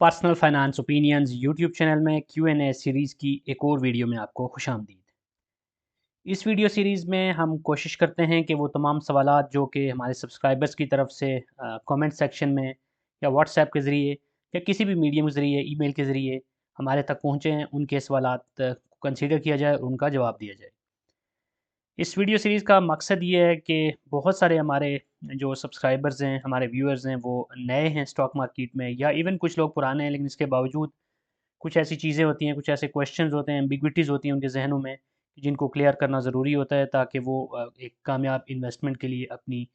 Personal finance opinions YouTube channel में Q&A series की एक और वीडियो में आपको खुशामदीद। इस वीडियो सीरीज़ में हम कोशिश करते हैं कि वो तमाम सवालात जो कि हमारे सब्सक्राइबर्स की तरफ से कमेंट सेक्शन में या व्हाट्सएप के ज़रिए या किसी भी मीडियम के ज़रिए ईमेल के ज़रिए हमारे तक पहुँचे हैं, उनके सवालात को कंसीडर किया जाए और उनका जवाब दिया जाए। इस वीडियो सीरीज़ का मकसद ये है कि बहुत सारे हमारे जो सब्सक्राइबर्स हैं, हमारे व्यूअर्स हैं, वो नए हैं स्टॉक मार्केट में या इवन कुछ लोग पुराने हैं, लेकिन इसके बावजूद कुछ ऐसी चीज़ें होती हैं, कुछ ऐसे क्वेश्चंस होते हैं, एम्बिग्विटीज़ होती हैं उनके ज़हनों में, जिनको क्लियर करना ज़रूरी होता है ताकि वो एक कामयाब इन्वेस्टमेंट के लिए अपनी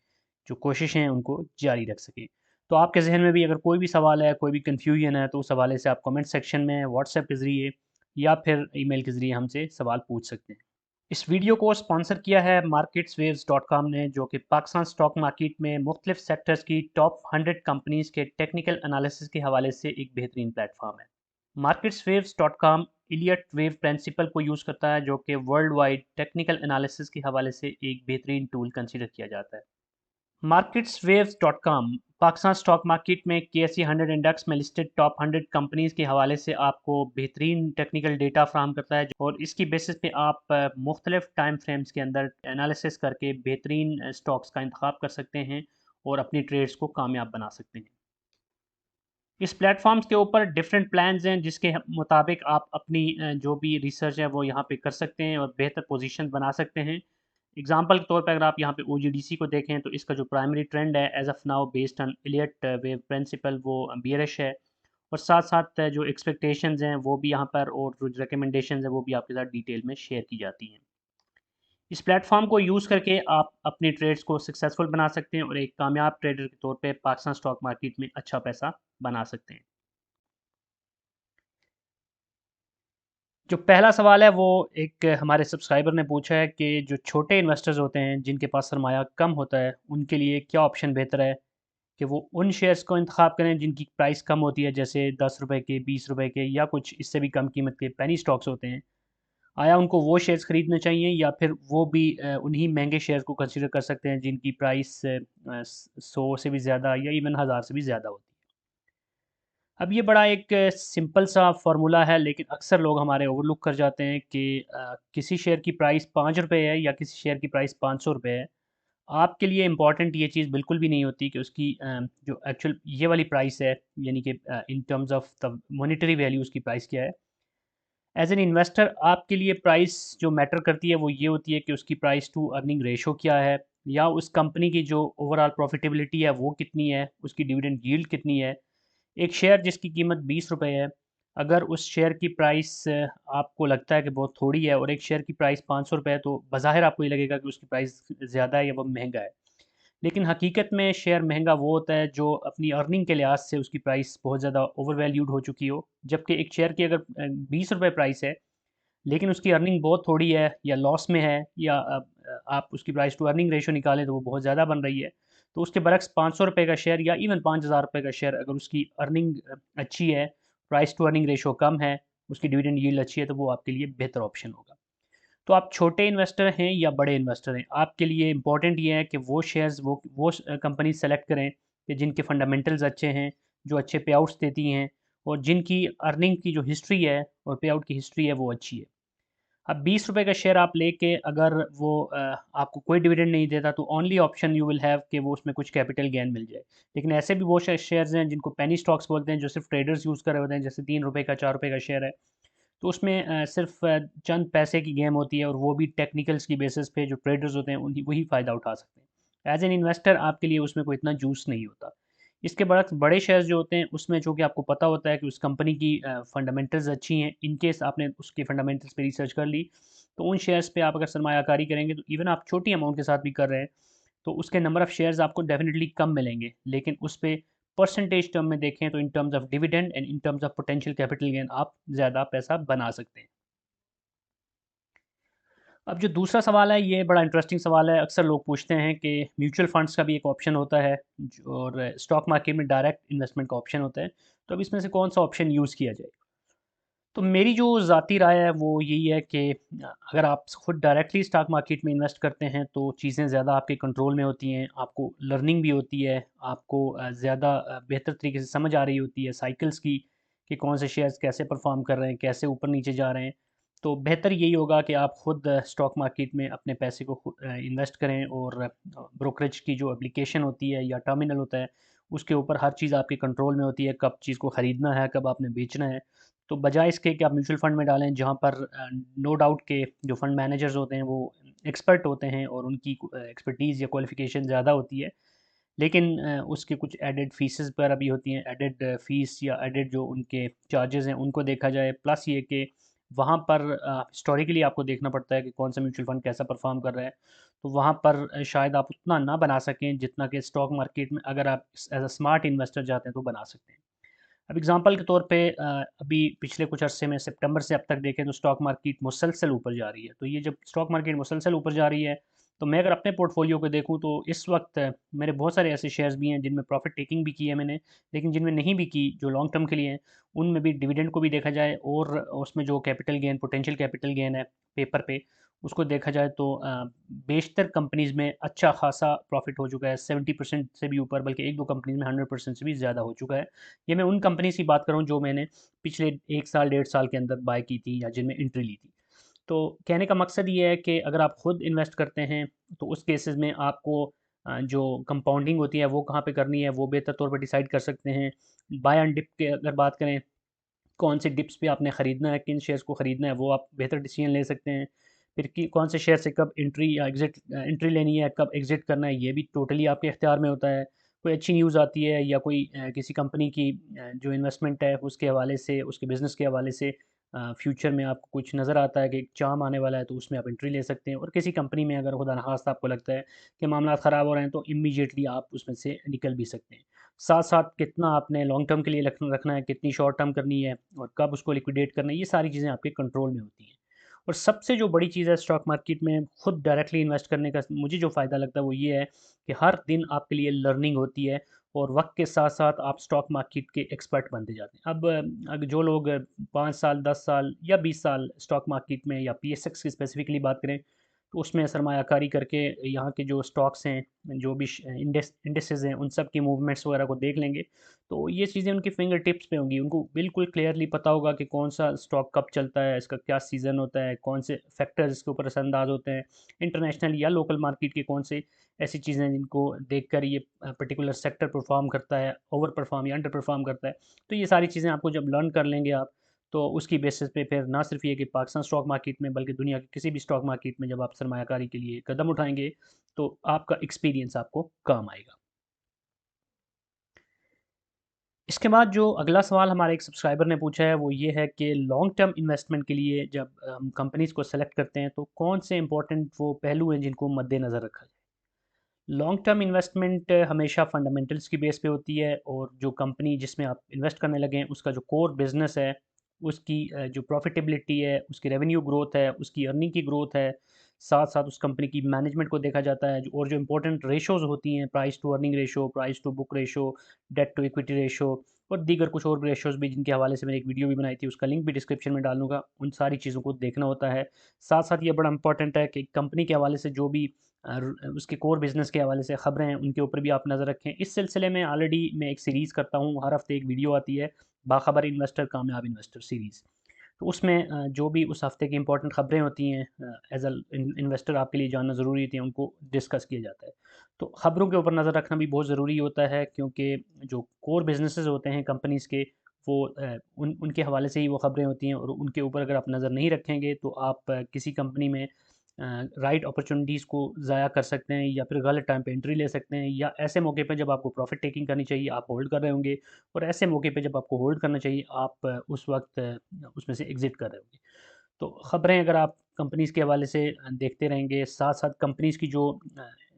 जो कोशिशें हैं उनको जारी रख सकें। तो आपके ज़हन में भी अगर कोई भी सवाल है, कोई भी कन्फ्यूजन है, तो उस हवाले से आप कमेंट सेक्शन में, व्हाट्सएप के ज़रिए या फिर ईमेल के ज़रिए हमसे सवाल पूछ सकते हैं। इस वीडियो को स्पॉन्सर किया है marketswaves.com ने, जो कि पाकिस्तान स्टॉक मार्केट में मुख्तलिफ सेक्टर्स की टॉप 100 कंपनीज़ के टेक्निकल एनालिसिस के हवाले से एक बेहतरीन प्लेटफॉर्म है। marketswaves.com इलियट वेव प्रिंसिपल को यूज़ करता है, जो कि वर्ल्ड वाइड टेक्निकल एनालिसिस के हवाले से एक बेहतरीन टूल कंसिडर किया जाता है। marketswaves.com पाकिस्तान स्टॉक मार्केट में KSE 100 इंडेक्स में लिस्टेड टॉप 100 कंपनीज़ के हवाले से आपको बेहतरीन टेक्निकल डेटा फ्राहम करता है, और इसकी बेसिस पे आप मुख्तलिफ टाइम फ्रेम्स के अंदर एनालिसिस करके बेहतरीन स्टॉक्स का इंतखाब कर सकते हैं और अपनी ट्रेड्स को कामयाब बना सकते हैं। इस प्लेटफ़ॉर्म्स के ऊपर डिफरेंट प्लान्स हैं, जिसके मुताबिक आप अपनी जो भी रिसर्च है वो यहाँ पे कर सकते हैं और बेहतर पोजीशन बना सकते हैं। एग्ज़ाम्पल के तौर पे अगर आप यहाँ पे OGDC को देखें, तो इसका जो प्राइमरी ट्रेंड है as of now based on Elliott wave principle, वो बियरिश है, और साथ-साथ जो एक्सपेक्टेशंस हैं वो भी यहाँ पर, और जो रिकमेंडेशंस हैं वो भी आपके साथ डिटेल में शेयर की जाती हैं। इस प्लेटफ़ॉर्म को यूज़ करके आप अपनी ट्रेड्स को सक्सेसफुल बना सकते हैं और एक कामयाब ट्रेडर के तौर पे पाकिस्तान स्टॉक मार्केट में अच्छा पैसा बना सकते हैं। जो पहला सवाल है वो एक हमारे सब्सक्राइबर ने पूछा है कि जो छोटे इन्वेस्टर्स होते हैं, जिनके पास सरमाया कम होता है, उनके लिए क्या ऑप्शन बेहतर है कि वो उन शेयर्स को इंतखाब करें जिनकी प्राइस कम होती है, जैसे ₹10 के, ₹20 के या कुछ इससे भी कम कीमत के पेनी स्टॉक्स होते हैं। आया उनको वो शेयर्स खरीदने चाहिए, या फिर वो भी उन्हीं महँगे शेयर्स को कंसीडर कर सकते हैं जिनकी प्राइस 100 से भी ज़्यादा या इवन 1000 से भी ज़्यादा होती है। अब ये बड़ा एक सिंपल सा फ़ॉर्मूला है, लेकिन अक्सर लोग हमारे ओवरलुक कर जाते हैं कि किसी शेयर की प्राइस ₹5 है या किसी शेयर की प्राइस ₹500 है। आपके लिए इम्पॉर्टेंट ये चीज़ बिल्कुल भी नहीं होती कि उसकी जो एक्चुअल ये वाली प्राइस है, यानी कि in terms of the monetary value उसकी प्राइस क्या है। एज़ एन इन्वेस्टर आपके लिए प्राइस जो मैटर करती है वो ये होती है कि उसकी प्राइस टू अर्निंग रेशो क्या है, या उस कंपनी की जो ओवरऑल प्रॉफ़िटेबिलिटी है वो कितनी है, उसकी डिविडेंड यील्ड कितनी है। एक शेयर जिसकी कीमत ₹20 है, अगर उस शेयर की प्राइस आपको लगता है कि बहुत थोड़ी है, और एक शेयर की प्राइस ₹500 है, तो बज़ाहिर आपको ये लगेगा कि उसकी प्राइस ज़्यादा है या वो महँगा है। लेकिन हकीकत में शेयर महँगा वो होता है जो अपनी अर्निंग के लिहाज़ से उसकी प्राइस बहुत ज़्यादा ओवर वैल्यूड हो चुकी हो। जबकि एक शेयर की अगर ₹20 प्राइस है, लेकिन उसकी अर्निंग बहुत थोड़ी है या लॉस में है, या आप उसकी प्राइस टू अर्निंग रेशियो निकालें तो वो बहुत ज़्यादा बन रही है। तो उसके बरक्स ₹500 का शेयर या इवन ₹5000 का शेयर, अगर उसकी अर्निंग अच्छी है, प्राइस टू अर्निंग रेशियो कम है, उसकी डिविडेंड यील्ड अच्छी है, तो वो आपके लिए बेहतर ऑप्शन होगा। तो आप छोटे इन्वेस्टर हैं या बड़े इन्वेस्टर हैं, आपके लिए इम्पोर्टेंट ये है कि वो शेयर्स वो कंपनी सेलेक्ट करें कि जिनके फंडामेंटल्स अच्छे हैं, जो अच्छे पे आउट्स देती हैं, और जिनकी अर्निंग की जो हिस्ट्री है और पे आउट की हिस्ट्री है वो अच्छी है। अब ₹20 का शेयर आप लेके अगर वो आपको कोई डिविडेंड नहीं देता, तो only option you will have कि वो उसमें कुछ कैपिटल गेन मिल जाए। लेकिन ऐसे भी बहुत शेयर्स हैं जिनको पेनी स्टॉक्स बोलते हैं, जो सिर्फ ट्रेडर्स यूज़ कर रहे होते हैं, जैसे ₹3 का ₹4 का शेयर है। तो उसमें सिर्फ चंद पैसे की गेम होती है, और वो भी टेक्निकल्स की बेसिस पे जो ट्रेडर्स होते हैं उन्हीं वही फ़ायदा उठा सकते हैं। एज़ एन इन्वेस्टर आपके लिए उसमें कोई इतना जूस नहीं होता। इसके बरक्स बड़े शेयर्स जो होते हैं उसमें, जो कि आपको पता होता है कि उस कंपनी की फंडामेंटल्स अच्छी हैं, इन केस आपने उसके फंडामेंटल्स पे रिसर्च कर ली, तो उन शेयर्स पे आप अगर सरमायाकारी करेंगे, तो इवन आप छोटी अमाउंट के साथ भी कर रहे हैं, तो उसके नंबर ऑफ़ शेयर्स आपको डेफ़िनिटली कम मिलेंगे। लेकिन उस पे परसेंटेज टर्म में देखें, तो in terms of dividend and in terms of potential capital gain आप ज़्यादा पैसा बना सकते हैं। अब जो दूसरा सवाल है, ये बड़ा इंटरेस्टिंग सवाल है। अक्सर लोग पूछते हैं कि म्यूचुअल फंड्स का भी एक ऑप्शन होता है, और स्टॉक मार्केट में डायरेक्ट इन्वेस्टमेंट का ऑप्शन होता है। तो अब इसमें से कौन-सा ऑप्शन यूज़ किया जाए? तो मेरी जो ज़ाती राय है वो यही है कि अगर आप खुद डायरेक्टली स्टॉक मार्केट में इन्वेस्ट करते हैं, तो चीज़ें ज़्यादा आपके कंट्रोल में होती हैं, आपको लर्निंग भी होती है, आपको ज़्यादा बेहतर तरीके से समझ आ रही होती है साइकिल्स की, कि कौन से शेयर्स कैसे परफॉर्म कर रहे हैं, कैसे ऊपर नीचे जा रहे हैं। तो बेहतर यही होगा कि आप खुद स्टॉक मार्केट में अपने पैसे को इन्वेस्ट करें, और ब्रोकरेज की जो एप्लीकेशन होती है या टर्मिनल होता है, उसके ऊपर हर चीज़ आपके कंट्रोल में होती है, कब चीज़ को ख़रीदना है, कब आपने बेचना है। तो बजाय इसके कि आप म्यूचुअल फंड में डालें, जहाँ पर नो डाउट के जो फंड मैनेजर्स होते हैं वो एक्सपर्ट होते हैं और उनकी एक्सपर्टीज़ या क्वालिफ़िकेशन ज़्यादा होती है, लेकिन उसके कुछ एडेड फ़ीसेस वगैरह भी होती हैं, एडेड फ़ीस या एडेड जो उनके चार्जेज़ हैं उनको देखा जाए। प्लस ये कि वहाँ पर हिस्टोरिकली आपको देखना पड़ता है कि कौन सा म्यूचुअल फ़ंड कैसा परफ़ॉर्म कर रहा है। तो वहाँ पर शायद आप उतना ना बना सकें जितना कि स्टॉक मार्केट में अगर आप एज़ अ स्मार्ट इन्वेस्टर जाते हैं तो बना सकते हैं। अब एग्ज़ाम्पल के तौर पे अभी पिछले कुछ अरसे में सितंबर से अब तक देखें तो स्टॉक मार्केट मुसलसल ऊपर जा रही है। तो ये जब स्टॉक मार्केट मुसलसल ऊपर जा रही है, तो मैं अगर अपने पोर्टफोलियो को देखूँ तो इस वक्त मेरे बहुत सारे ऐसे शेयर्स भी हैं जिनमें प्रॉफ़िट टेकिंग भी की है मैंने, लेकिन जिनमें नहीं भी की, जो लॉन्ग टर्म के लिए हैं, उनमें भी डिविडेंड को भी देखा जाए और उसमें जो capital gain, potential capital gain है पेपर पे, उसको देखा जाए तो बेशतर कंपनीज़ में अच्छा खासा प्रॉफ़िट हो चुका है, 70% से भी ऊपर, बल्कि 1-2 कंपनीज़ में 100% से भी ज़्यादा हो चुका है। ये मैं उन कंपनीज़ की बात कर रहा हूँ जो मैंने पिछले 1 साल, 1.5 साल के अंदर बाय की थी या जिनमें एंट्री ली थी। तो कहने का मकसद ये है कि अगर आप खुद इन्वेस्ट करते हैं, तो उस केसेस में आपको जो कंपाउंडिंग होती है वो कहाँ पे करनी है, वो बेहतर तौर पर डिसाइड कर सकते हैं। बाय एंड डिप के अगर बात करें, कौन से डिप्स पे आपने ख़रीदना है, किन शेयर्स को ख़रीदना है, वो आप बेहतर डिसीजन ले सकते हैं। फिर कि कौन से शेयर से कब एंट्री या एंट्री लेनी है, कब एग्ज़िट करना है, ये भी टोटली आपके इख्तियार में होता है। कोई अच्छी न्यूज़ आती है या कोई किसी कंपनी की जो इन्वेस्टमेंट है उसके हवाले से, उसके बिज़नेस के हवाले से फ्यूचर में आपको कुछ नज़र आता है कि एक चार्म आने वाला है, तो उसमें आप एंट्री ले सकते हैं। और किसी कंपनी में अगर खुदा न खास्ता आपको लगता है कि मामलात ख़राब हो रहे हैं, तो इमीडिएटली आप उसमें से निकल भी सकते हैं। साथ-साथ कितना आपने लॉन्ग टर्म के लिए रखना है, कितनी शॉर्ट टर्म करनी है और कब उसको लिक्विडेट करना है, ये सारी चीज़ें आपके कंट्रोल में होती हैं। और सबसे जो बड़ी चीज़ है स्टॉक मार्केट में खुद डायरेक्टली इन्वेस्ट करने का मुझे जो फ़ायदा लगता है वो ये है कि हर दिन आपके लिए लर्निंग होती है और वक़्त के साथ-साथ आप स्टॉक मार्केट के एक्सपर्ट बनते जाते हैं। अब जो लोग 5 साल, 10 साल या 20 साल स्टॉक मार्केट में या पीएसएक्स की स्पेसिफ़िकली बात करें, तो उसमें सरमायाकारी करके यहाँ के जो स्टॉक्स हैं, जो भी इंडेक्सेस हैं, उन सब की मूवमेंट्स वगैरह को देख लेंगे, तो ये चीज़ें उनकी फिंगर टिप्स पे होंगी। उनको बिल्कुल क्लियरली पता होगा कि कौन सा स्टॉक कब चलता है, इसका क्या सीज़न होता है, कौन से फैक्टर्स इसके ऊपर असरअंदाज होते हैं, इंटरनेशनल या लोकल मार्केट के कौन से ऐसी चीज़ें हैं जिनको देखकर ये पर्टिकुलर सेक्टर परफॉर्म करता है, ओवर परफॉर्म या अंडर परफॉर्म करता है। तो ये सारी चीज़ें आपको जब लर्न कर लेंगे आप, तो उसकी बेसिस पे फिर ना सिर्फ ये कि पाकिस्तान स्टॉक मार्केट में, बल्कि दुनिया के किसी भी स्टॉक मार्केट में जब आप सरमायाकारी के लिए कदम उठाएँगे, तो आपका एक्सपीरियंस आपको काम आएगा। इसके बाद जो अगला सवाल हमारे एक सब्सक्राइबर ने पूछा है, वो ये है कि लॉन्ग टर्म इन्वेस्टमेंट के लिए जब हम कंपनीज़ को सेलेक्ट करते हैं, तो कौन से इंपॉर्टेंट वो पहलू हैं जिनको मद्देनज़र रखा जाए? लॉन्ग टर्म इन्वेस्टमेंट हमेशा फंडामेंटल्स की बेस पे होती है, और जो कंपनी जिसमें आप इन्वेस्ट करने लगे हैं उसका जो कोर बिजनेस है, उसकी जो प्रॉफिटेबिलिटी है, उसकी रेवेन्यू ग्रोथ है, उसकी अर्निंग की ग्रोथ है, साथ साथ उस कंपनी की मैनेजमेंट को देखा जाता है, और जो इंपॉर्टेंट रेशोज़ होती हैं, price to earning ratio, price to book ratio, debt to equity ratio, और दीगर कुछ और भी रेशोज़ भी जिनके हवाले से मैंने एक वीडियो भी बनाई थी, उसका लिंक भी डिस्क्रिप्शन में डाल दूँगा। उन सारी चीज़ों को देखना होता है। साथ साथ ये बड़ा इंपॉर्टेंट है कि कंपनी के हवाले से जो भी उसके कोर बिज़नेस के हवाले से ख़बरें हैं, उनके ऊपर भी आप नज़र रखें। इस सिलसिले में ऑलरेडी मैं एक सीरीज़ करता हूँ, हर हफ़्ते एक वीडियो आती है, बाखबर इन्वेस्टर, कामयाब इन्वेस्टर सीरीज़। तो उसमें जो भी उस हफ़्ते की इंपॉर्टेंट ख़बरें होती हैं, एज़ अ इन्वेस्टर आपके लिए जानना ज़रूरी होती हैं, उनको डिस्कस किया जाता है। तो ख़बरों के ऊपर नज़र रखना भी बहुत ज़रूरी होता है, क्योंकि जो कोर बिज़नेसेस होते हैं कंपनीज़ के, वो उनके हवाले से ही वो ख़बरें होती हैं, और उनके ऊपर अगर आप नज़र नहीं रखेंगे तो आप किसी कंपनी में राइट अपॉर्चुनिटीज़ को ज़ाया कर सकते हैं, या फिर गलत टाइम पे एंट्री ले सकते हैं, या ऐसे मौके पे जब आपको प्रॉफ़िट टेकिंग करनी चाहिए आप होल्ड कर रहे होंगे, और ऐसे मौके पे जब आपको होल्ड करना चाहिए आप उस वक़्त उसमें से एग्ज़िट कर रहे होंगे। तो ख़बरें अगर आप कंपनीज़ के हवाले से देखते रहेंगे, साथ-साथ कंपनीज़ की जो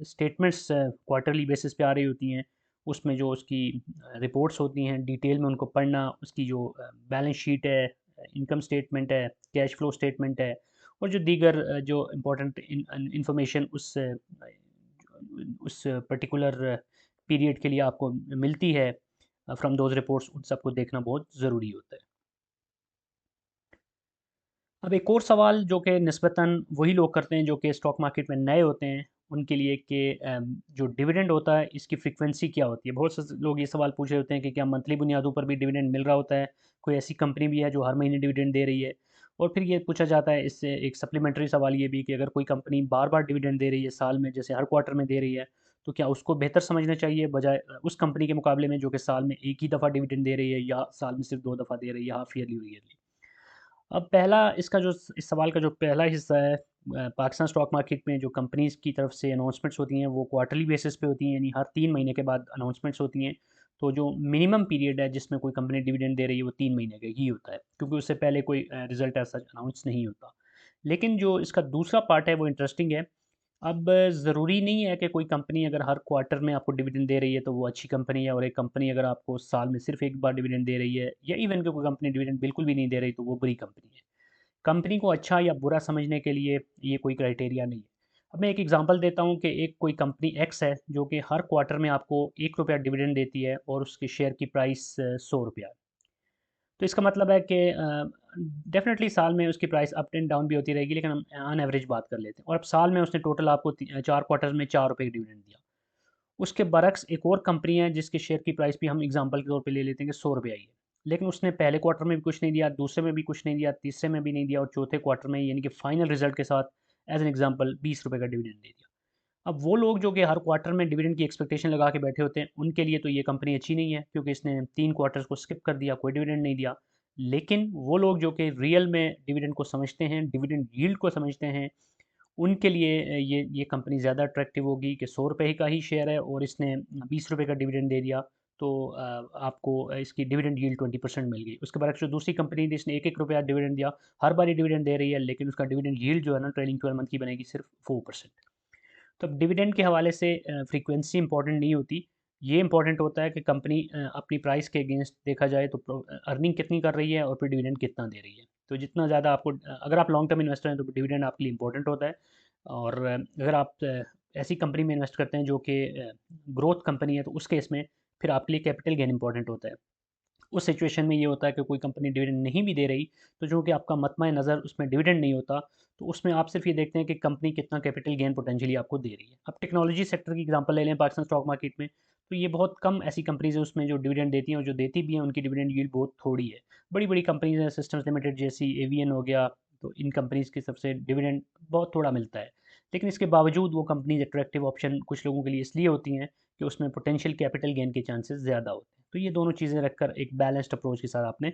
स्टेटमेंट्स क्वार्टरली बेसिस पे आ रही होती हैं, उसमें जो उसकी रिपोर्ट्स होती हैं, डिटेल में उनको पढ़ना, उसकी जो बैलेंस शीट है, इनकम स्टेटमेंट है, कैश फ्लो स्टेटमेंट है, और जो दीगर जो इम्पोर्टेंट इन्फॉर्मेशन उस पर्टिकुलर पीरियड के लिए आपको मिलती है फ्रॉम दोज़ रिपोर्ट्स, उन सबको देखना बहुत ज़रूरी होता है। अब एक और सवाल जो कि निस्बतन वही लोग करते हैं जो कि स्टॉक मार्केट में नए होते हैं, उनके लिए कि जो डिविडेंड होता है इसकी फ्रीक्वेंसी क्या होती है। बहुत से लोग ये सवाल पूछ रहे होते हैं कि क्या मंथली बुनियादों पर भी डिविडेंड मिल रहा होता है, कोई ऐसी कंपनी भी है जो हर महीने डिविडेंड दे रही है। और फिर ये पूछा जाता है इससे एक सप्लीमेंट्री सवाल ये भी कि अगर कोई कंपनी बार बार डिविडेंड दे रही है साल में, जैसे हर क्वार्टर में दे रही है, तो क्या उसको बेहतर समझना चाहिए बजाय उस कंपनी के मुकाबले में जो कि साल में एक ही दफ़ा डिविडेंड दे रही है या साल में सिर्फ 2 दफ़ा दे रही है, हाफ ईयरली और ईयरली। अब पहला इसका जो इस सवाल का जो पहला हिस्सा है, पाकिस्तान स्टॉक मार्केट में जो कंपनीज़ की तरफ से अनाउंसमेंट्स होती हैं वो क्वार्टरली बेसिस पे होती हैं, यानी हर 3 महीने के बाद अनाउंसमेंट्स होती हैं। तो जो मिनिमम पीरियड है जिसमें कोई कंपनी डिविडेंड दे रही है वो 3 महीने का ही होता है, क्योंकि उससे पहले कोई रिजल्ट ऐसा अनाउंस नहीं होता। लेकिन जो इसका दूसरा पार्ट है वो इंटरेस्टिंग है। अब ज़रूरी नहीं है कि कोई कंपनी अगर हर क्वार्टर में आपको डिविडेंड दे रही है तो वो अच्छी कंपनी है, और एक कंपनी अगर आपको साल में सिर्फ एक बार डिविडेंड दे रही है, या इवन कि कोई कंपनी डिविडेंड बिल्कुल भी नहीं दे रही, तो वो बुरी कंपनी है। कंपनी को अच्छा या बुरा समझने के लिए ये कोई क्राइटेरिया नहीं है। अब मैं एक एग्जांपल देता हूँ कि एक कोई कंपनी एक्स है जो कि हर क्वार्टर में आपको 1 रुपया डिविडेंड देती है और उसके शेयर की प्राइस 100 रुपया है। तो इसका मतलब है कि डेफिनेटली साल में उसकी प्राइस अप एंड डाउन भी होती रहेगी, लेकिन हम ऑन एवरेज बात कर लेते हैं। और अब साल में उसने टोटल आपको 4 क्वार्टर में 4 रुपये की डिविडेंड दिया। उसके बरक्स एक और कंपनी है जिसके शेयर की प्राइस भी हम एग्जांपल के तौर पे ले लेते हैं कि 100 रुपये आई है, लेकिन उसने पहले क्वार्टर में भी कुछ नहीं दिया, दूसरे में भी कुछ नहीं दिया, तीसरे में भी नहीं दिया, और चौथे क्वार्टर में यानी कि फाइनल रिजल्ट के साथ एज एन एग्जांपल 20 रुपये का डिविडेंड दे दिया। अब वो लोग जो कि हर क्वार्टर में डिविडेंड की एक्सपेक्टेशन लगा के बैठे होते हैं, उनके लिए तो ये कंपनी अच्छी नहीं है, क्योंकि इसने 3 क्वार्टर्स को स्किप कर दिया, कोई डिविडेंड नहीं दिया। लेकिन वो लोग जो कि रियल में डिविडेंड को समझते हैं, डिविडेंड यील्ड को समझते हैं, उनके लिए ये कंपनी ज़्यादा अट्रैक्टिव होगी कि 100 रुपये का ही शेयर है और इसने 20 रुपये का डिविडेंड दे दिया, तो आपको इसकी डिविडेंड यील्ड 20% मिल गई। उसके बाद जो दूसरी कंपनी थी इसने 1-1 रुपया डिविडेंड दिया, हर बार ही डिविडेंड दे रही है, लेकिन उसका डिविडेंड यील्ड जो है ना ट्रेलिंग 12 मंथ की बनेगी सिर्फ 4%। तो अब डिविडेंड के हवाले से फ्रीक्वेंसी इंपॉर्टेंट नहीं होती। ये इंपॉर्टेंट होता है कि कंपनी अपनी प्राइस के अगेंस्ट देखा जाए तो अर्निंग कितनी कर रही है और फिर डिविडेंड कितना दे रही है। तो जितना ज़्यादा आपको अगर आप लॉन्ग टर्म इन्वेस्टर हैं तो डिविडेंड आपके लिए इंपॉर्टेंट होता है। और अगर आप ऐसी कंपनी में इन्वेस्ट करते हैं जो कि ग्रोथ कंपनी है, तो उस केस में फिर आपके लिए कैपिटल गेन इंपॉर्टेंट होता है। उस सिचुएशन में ये होता है कि कोई कंपनी डिविडेंड नहीं भी दे रही, तो जो कि आपका मतमा नज़र उसमें डिविडेंड नहीं होता, तो उसमें आप सिर्फ ये देखते हैं कि कंपनी कितना कैपिटल गेन पोटेंशियली आपको दे रही है। अब टेक्नोलॉजी सेक्टर की एग्जांपल ले लें पाकिस्तान स्टॉक मार्केट में, तो ये बहुत कम ऐसी कंपनीज़ हैं उसमें जो डिविडेंड देती हैं, और जो देती भी हैं उनकी डिविडेंड यील्ड बहुत थोड़ी है। बड़ी-बड़ी कंपनीज़ हैं, सिस्टम्स लिमिटेड जैसी, एवीएन हो गया, तो इन कंपनीज़ की सबसे डिविडेंड बहुत थोड़ा मिलता है। लेकिन इसके बावजूद वो कंपनीज़ अट्रैक्टिव ऑप्शन कुछ लोगों के लिए इसलिए होती हैं कि उसमें पोटेंशियल कैपिटल गेन के चांसेस ज़्यादा होते हैं। तो ये दोनों चीज़ें रखकर एक बैलेंस्ड अप्रोच के साथ आपने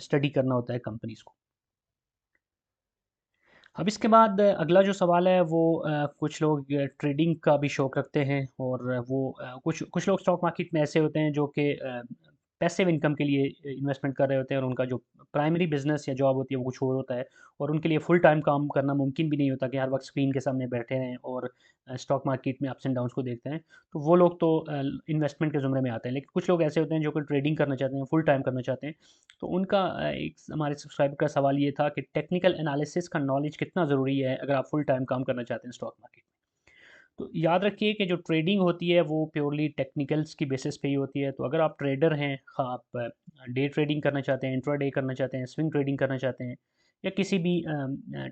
स्टडी करना होता है कंपनीज़ को। अब इसके बाद अगला जो सवाल है वो कुछ लोग ट्रेडिंग का भी शौक रखते हैं, और वो कुछ कुछ लोग स्टॉक मार्केट में ऐसे होते हैं जो कि पैसिव इनकम के लिए इन्वेस्टमेंट कर रहे होते हैं, और उनका जो प्राइमरी बिजनेस या जॉब होती है वो कुछ और होता है, और उनके लिए फुल टाइम काम करना मुमकिन भी नहीं होता कि हर वक्त स्क्रीन के सामने बैठे रहें और स्टॉक मार्केट में अप्स एंड डाउन्स को देखते हैं। तो वो लोग तो इन्वेस्टमेंट के ज़ुमरे में आते हैं, लेकिन कुछ लोग ऐसे होते हैं जो कि ट्रेडिंग करना चाहते हैं, फुल टाइम करना चाहते हैं। तो उनका एक हमारे सब्सक्राइबर का सवाल ये था कि टेक्निकल एनालिसिस का नॉलेज कितना ज़रूरी है अगर आप फुल टाइम काम करना चाहते हैं स्टॉक मार्केट में। तो याद रखिए कि जो ट्रेडिंग होती है वो प्योरली टेक्निकल्स की बेसिस पे ही होती है। तो अगर आप ट्रेडर हैं, हाँ, आप डे ट्रेडिंग करना चाहते हैं, इंट्राडे करना चाहते हैं, स्विंग ट्रेडिंग करना चाहते हैं, या किसी भी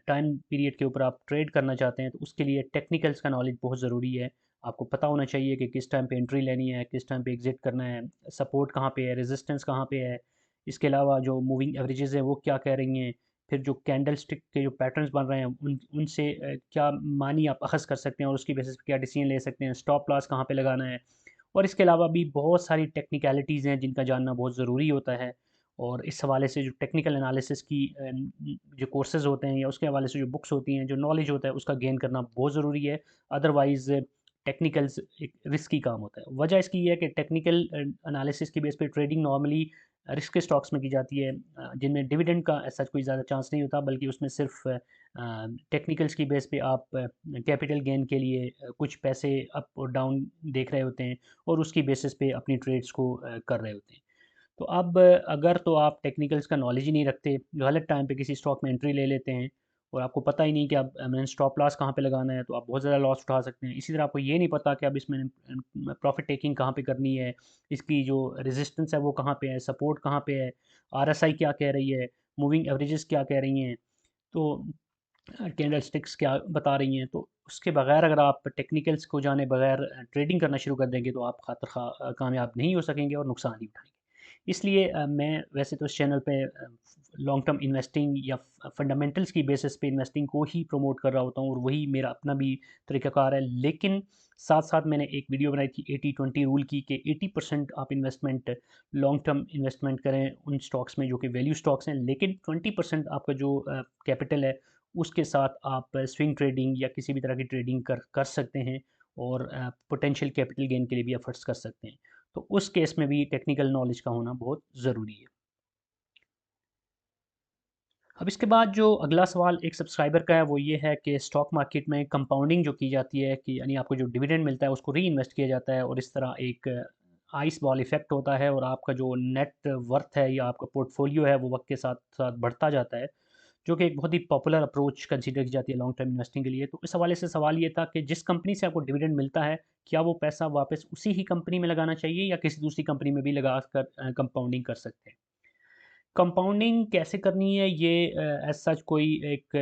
टाइम पीरियड के ऊपर आप ट्रेड करना चाहते हैं, तो उसके लिए टेक्निकल्स का नॉलेज बहुत ज़रूरी है। आपको पता होना चाहिए कि किस टाइम पे एंट्री लेनी है, किस टाइम पे एग्जिट करना है, सपोर्ट कहाँ पे है, रेजिस्टेंस कहाँ पे है। इसके अलावा जो मूविंग एवरेजेस हैं वो क्या कह रही हैं, फिर जो कैंडल स्टिक के जो पैटर्न्स बन रहे हैं उनसे क्या मानी आप अख़ज़ कर सकते हैं, और उसकी बेसिस पे क्या डिसीजन ले सकते हैं, स्टॉप लॉस कहाँ पे लगाना है। और इसके अलावा भी बहुत सारी टेक्निकलिटीज़ हैं जिनका जानना बहुत ज़रूरी होता है। और इस हवाले से जो टेक्निकल एनालिसिस की जो कोर्सेज़ होते हैं या उसके हवाले से जो बुक्स होती हैं, जो नॉलेज होता है उसका गेन करना बहुत ज़रूरी है। अदरवाइज़ टेक्निकल्स एक रिस्की काम होता है। वजह इसकी ये है कि टेक्निकल एनालिसिस की बेस पे ट्रेडिंग नॉर्मली रिस्क स्टॉक्स में की जाती है, जिनमें डिविडेंड का ऐसा कोई ज़्यादा चांस नहीं होता, बल्कि उसमें सिर्फ टेक्निकल्स की बेस पे आप कैपिटल गेन के लिए कुछ पैसे अप और डाउन देख रहे होते हैं, और उसकी बेसिस पे अपनी ट्रेड्स को कर रहे होते हैं। तो अब अगर तो आप टेक्निकल्स का नॉलेज ही नहीं रखते, गलत टाइम पे किसी स्टॉक में एंट्री ले लेते हैं, और आपको पता ही नहीं कि अब मैंने स्टॉप लॉस कहाँ पे लगाना है, तो आप बहुत ज़्यादा लॉस उठा सकते हैं। इसी तरह आपको ये नहीं पता कि अब इसमें प्रॉफिट टेकिंग कहाँ पे करनी है, इसकी जो रेजिस्टेंस है वो कहाँ पे है, सपोर्ट कहाँ पे है, आरएसआई क्या कह रही है, मूविंग एवरेजेस क्या कह रही हैं। तो कैंडल स्टिक्स क्या बता रही हैं, तो उसके बगैर अगर आप टेक्निकल्स को जाने बगैर ट्रेडिंग करना शुरू कर देंगे तो आप खातर खा कामयाब नहीं हो सकेंगे और नुकसान ही उठाएंगे। इसलिए मैं वैसे तो इस चैनल पे लॉन्ग टर्म इन्वेस्टिंग या फंडामेंटल्स की बेसिस पे इन्वेस्टिंग को ही प्रमोट कर रहा होता हूँ और वही मेरा अपना भी तरीक़ाकार है। लेकिन साथ साथ मैंने एक वीडियो बनाई थी 80-20 रूल की, कि 80% आप इन्वेस्टमेंट लॉन्ग टर्म इन्वेस्टमेंट करें उन स्टॉक्स में जो कि वैल्यू स्टॉक्स हैं, लेकिन 20% आपका जो कैपिटल है उसके साथ आप स्विंग ट्रेडिंग या किसी भी तरह की ट्रेडिंग कर सकते हैं और पोटेंशियल कैपिटल गेन के लिए भी एफर्ट्स कर सकते हैं। तो उस केस में भी टेक्निकल नॉलेज का होना बहुत ज़रूरी है। अब इसके बाद जो अगला सवाल एक सब्सक्राइबर का है वो ये है कि स्टॉक मार्केट में कंपाउंडिंग जो की जाती है, कि यानी आपको जो डिविडेंड मिलता है उसको री इन्वेस्ट किया जाता है और इस तरह एक आइस बॉल इफेक्ट होता है और आपका जो नेट वर्थ है या आपका पोर्टफोलियो है वो वक्त के साथ साथ बढ़ता जाता है, जो कि एक बहुत ही पॉपुलर अप्रोच कंसीडर की जाती है लॉन्ग टर्म इन्वेस्टिंग के लिए। तो इस हवाले से सवाल ये था कि जिस कंपनी से आपको डिविडेंड मिलता है, क्या वो पैसा वापस उसी ही कंपनी में लगाना चाहिए या किसी दूसरी कंपनी में भी लगा कर कंपाउंडिंग कर सकते हैं। कंपाउंडिंग कैसे करनी है ये एज सच कोई एक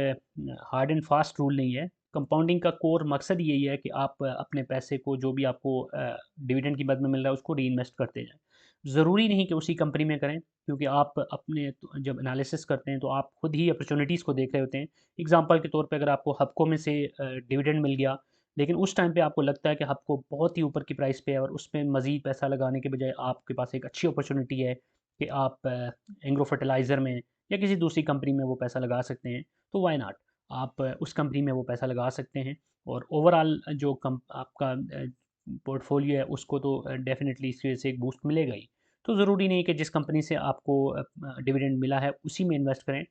हार्ड एंड फास्ट रूल नहीं है। कंपाउंडिंग का कोर मकसद यही है कि आप अपने पैसे को जो भी आपको डिविडेंड की मद में मिल रहा है उसको री इन्वेस्ट करते जाएं। ज़रूरी नहीं कि उसी कंपनी में करें, क्योंकि आप अपने जब एनालिसिस करते हैं तो आप खुद ही अपॉर्चुनिटीज़ को देख रहे होते हैं। एग्जांपल के तौर पे अगर आपको हबको में से डिविडेंड मिल गया, लेकिन उस टाइम पे आपको लगता है कि हबको बहुत ही ऊपर की प्राइस पे है और उसमें मज़ीद पैसा लगाने के बजाय आपके पास एक अच्छी अपॉर्चुनिटी है कि आप एग्रो फर्टिलाइज़र में या किसी दूसरी कंपनी में वो पैसा लगा सकते हैं, तो व्हाई नॉट? आप उस कंपनी में वो पैसा लगा सकते हैं और ओवरऑल जो कम आपका पोर्टफोलियो है उसको तो डेफ़िनेटली इसकी वजह से एक बूस्ट मिलेगा ही। तो ज़रूरी नहीं कि जिस कंपनी से आपको डिविडेंड मिला है उसी में इन्वेस्ट करें।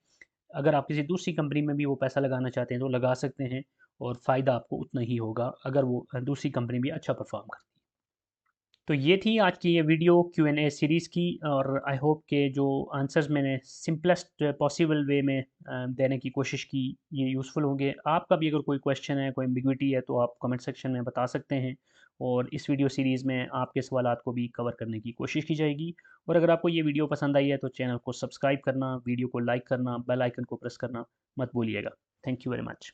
अगर आप किसी दूसरी कंपनी में भी वो पैसा लगाना चाहते हैं तो लगा सकते हैं और फ़ायदा आपको उतना ही होगा अगर वो दूसरी कंपनी भी अच्छा परफ़ॉर्म करती है। तो ये थी आज की ये वीडियो Q&A सीरीज़ की, और आई होप के जो आंसर्स मैंने सिंपलेस्ट पॉसिबल वे में देने की कोशिश की ये यूज़फुल होंगे। आपका भी अगर कोई क्वेश्चन है, कोई एम्बिग्विटी है तो आप कमेंट सेक्शन में बता सकते हैं और इस वीडियो सीरीज़ में आपके सवालात को भी कवर करने की कोशिश की जाएगी। और अगर आपको ये वीडियो पसंद आई है तो चैनल को सब्सक्राइब करना, वीडियो को लाइक करना, बेल आइकन को प्रेस करना मत भूलिएगा। Thank you very much.